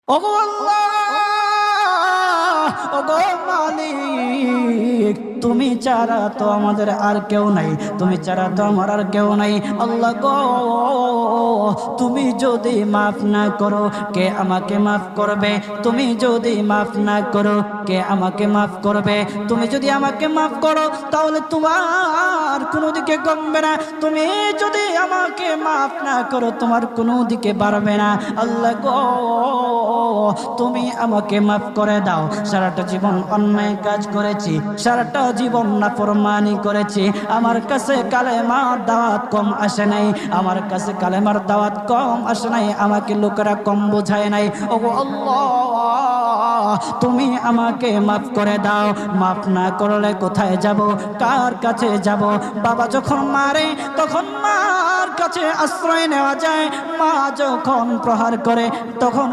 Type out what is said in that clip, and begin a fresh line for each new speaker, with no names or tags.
ওগো আল্লাহ, ওগো মালিক, তুমি ছাড়া তো আমাদের আর কেউ নাই, তুমি ছাড়া তো আমার আর কেউ নাই। আল্লাহ গো, তুমি যদি মাফ না করো কে আমাকে মাফ করবে? তুমি যদি মাফ না করো কে আমাকে মাফ করবে? তুমি যদি আমাকে মাফ করো তাহলে তোমার কোনো দিকে কমবে না, তুমি যদি আমাকে মাফ না করো তোমার কোনো দিকে বাড়বে না। আল্লাহ গো, তুমি আমাকে মাফ করে দাও। সারাটা জীবন অন্যায় কাজ করেছি, সারাটা জীবন নাফরমানি করেছি, আমার কাছে কালেমার দাওয়াত কম আসে নাই, আমার কাছে কালেমার দাওয়াত কম আসে নাই, আমাকে লোকেরা কম বোঝায় নাই। ওগো আল্লাহ, তুমি আমাকে মাফ করে দাও। মাফ না করলে কোথায় যাব, কার কাছে যাব? বাবা যখন মারে তখন মার কাছে আশ্রয় নেওয়া যায়, মা যখন প্রহার করে তখন